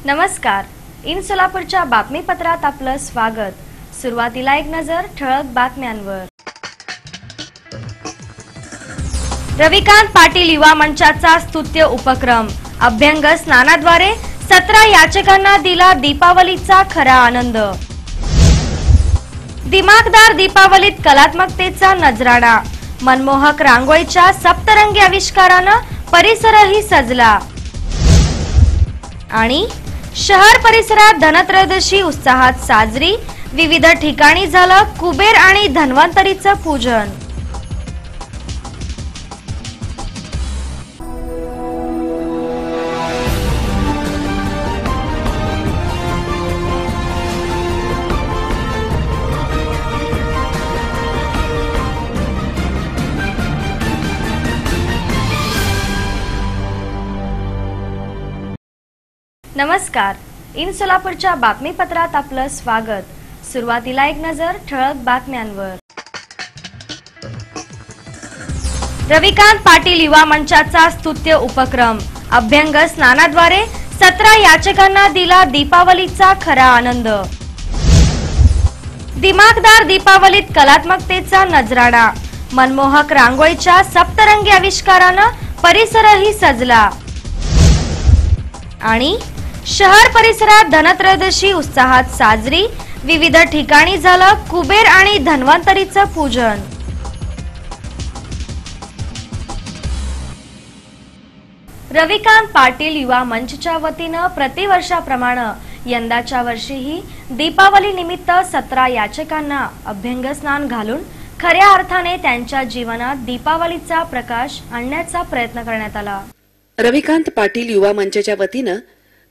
नमस्कार. इन सोलापूरच्या बातमीपत्रात आपलं स्वागत. सुरुवातीला एक नजर ठळक बातम्यांवर. रविकांत पाटील युवा मंचाचा स्तुत्य उपक्रम. अभ्यंग स्नानाद्वारे 17 याचकांना दिला दीपावलीचा खरा आनंद. दिमागदार दीपावलीत कलात्मकतेचा नजराणा. मनमोहक रांगोळीच्या सप्तरंगी आविष्कारानं परिसरही सजला. आणि शहर परिसरात धनत्रयोदशी उत्साहात साजरी. विविध ठिकाणी झालं कुबेर आणि धन्वंतरीचं पूजन. नमस्कार. इन सोलापूरच्या बातमीपत्रात आपलं स्वागत. सुरुवातीला एक नजर ठळक बातम्यांवर. रविकांत पाटील युवा मंचाचा स्तुत्य उपक्रम. अभ्यंग स्नानाद्वारे 17 याचकांना दिला दीपावलीचा खरा आनंद. दिमागदार दीपावलीत कलात्मकतेचा नजराणा. मनमोहक रांगोळीच्या सप्तरंगी आविष्कारानं परिसरही सजला. आणि शहर परिसरात धनत्रयोदशी उत्साहात साजरी. विविध ठिकाणी झालं कुबेर आणि धन्वंतरीचं पूजन. रविकांत पाटील युवा मंचच्या वतीनं प्रतिवर्षाप्रमाणे यंदाच्या वर्षीही दीपावली निमित्त 17 याचकांना अभ्यंग स्नान घालून खऱ्या अर्थाने त्यांच्या जीवनात दीपावलीचा प्रकाश आणण्याचा प्रयत्न करण्यात आला. रविकांत पाटील युवा मंचच्या वतीनं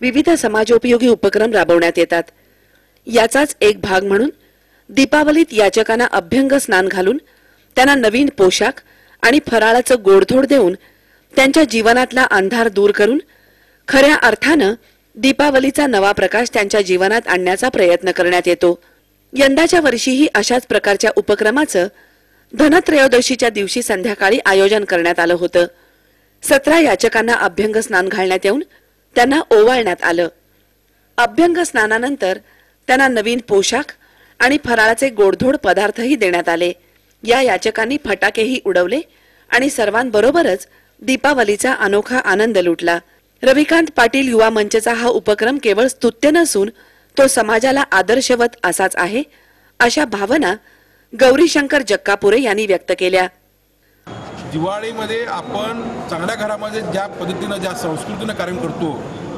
विविध समाजोपयोगी उपक्रम राबवण्यात येतात. याचाच एक भाग म्हणून दीपावलीत याचकांना अभ्यंग स्नान घालून त्यांना नवीन पोशाख आणि फराळाचं गोडधोड देऊन त्यांच्या जीवनातला अंधार दूर करून खऱ्या अर्थानं दीपावलीचा नवा प्रकाश त्यांच्या जीवनात आणण्याचा प्रयत्न करण्यात येतो. यंदाच्या वर्षीही अशाच प्रकारच्या उपक्रमाचं धनत्रयोदशीच्या दिवशी संध्याकाळी आयोजन करण्यात आलं होतं. 17 याचकांना अभ्यंग स्नान घालण्यात येऊन त्यांना ओवाळण्यात आलं. अभ्यंग स्नानानंतर त्यांना नवीन पोशाख आणि फराळाचे गोडधोड पदार्थही देण्यात आले. या याचकांनी फटाकेही उडवले आणि सर्वांबरोबरच दीपावलीचा अनोखा आनंद लुटला. रविकांत पाटील युवा मंचचा हा उपक्रम केवळ स्तुत्य नसून तो समाजाला आदर्शवत असाच आहे, अशा भावना गौरीशंकर जक्कापुरे यांनी व्यक्त केल्या. दिवाळीमध्ये आपण चांगल्या घरामध्ये ज्या पद्धतीनं ज्या संस्कृतीनं कार्य करतो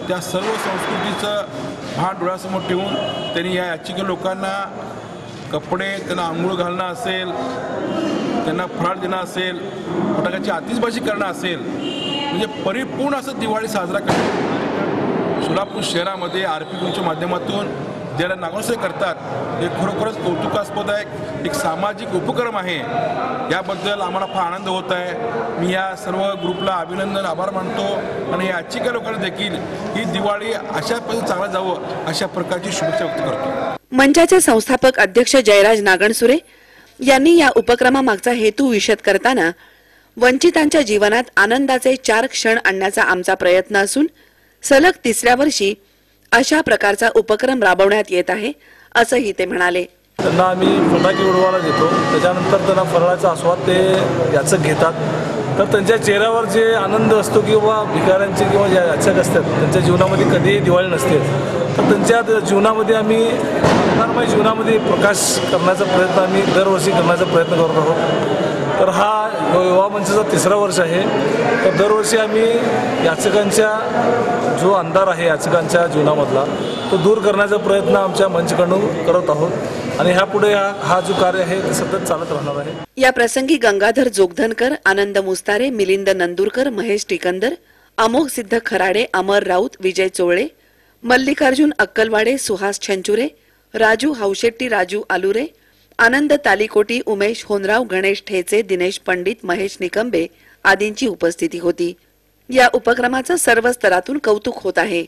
त्या सर्व संस्कृतीचं भान डोळ्यासमोर ठेवून त्यांनी या याचिके लोकांना कपडे, त्यांना आंघोळ घालणं असेल, त्यांना फराळ देणं असेल, फटाक्याची आतिषबाजी करणं असेल, म्हणजे परिपूर्ण असं दिवाळी साजरा करतो. सोलापूर शहरामध्ये RP2च्या माध्यमातून ज्याला नागोसे करतात हे खरोखरच कौतुकास्पद आहे. एक सामाजिक उपक्रम आहे. याबद्दल आम्हाला फार आनंद होत आहे. मी या सर्व ग्रुपला अभिनंदन, आभार मानतो आणि याचिका लोकांना देखील ही दिवाळी अशा पद्धतीने चांगला जावं अशा प्रकारची शुभेच्छा व्यक्त करतो. मंचाचे संस्थापक अध्यक्ष जयराज नागणसुरे यांनी या उपक्रमामागचा हेतू विशद करताना वंचितांच्या जीवनात आनंदाचे 4 क्षण आणण्याचा आमचा प्रयत्न असून सलग 3ऱ्या वर्षी अशा प्रकारचा उपक्रम राबवण्यात येत आहे असंही ते म्हणाले. त्यांना आम्ही फटाके उडवायला देतो, त्याच्यानंतर त्यांना फराळाचा आस्वाद ते याचक घेतात. तर त्यांच्या चेहऱ्यावर जे आनंद असतो किंवा भिकाऱ्यांचे किंवा ज्या याचक असतात त्यांच्या जीवनामध्ये कधीही दिवाळी नसते. तर त्यांच्या जीवनामध्ये आम्ही अंधारमय जीवनामध्ये प्रकाश करण्याचा प्रयत्न आम्ही दरवर्षी करण्याचा प्रयत्न करत आहोत. तर हा युवा मंचाचा 3रा वर्ष आहे. तर दरवर्षी आम्ही याचकांच्या जो अंधार आहे याचकांच्या जीवनामधला तो दूर करण्याचा प्रयत्न आमच्या मंचकडून करत आहोत आणि ह्यापुढे हा जो कार्य आहे ते सतत चालत राहणार आहे. या प्रसंगी गंगाधर जोगधनकर, आनंद मुस्तारे, मिलिंद नंदुरकर, महेश टिकंदर, अमोघ सिद्ध खराडे, अमर राऊत, विजय चोळे, मल्लिकार्जुन अक्कलवाडे, सुहास छंचुरे, राजू हावशेट्टी, राजू आलुरे, आनंद तालीकोटी, उमेश होनराव, गणेश ठेचे, दिनेश पंडित, महेश निकंबे आदींची उपस्थिती होती. या उपक्रमाचं सर्व स्तरातून कौतुक होत आहे.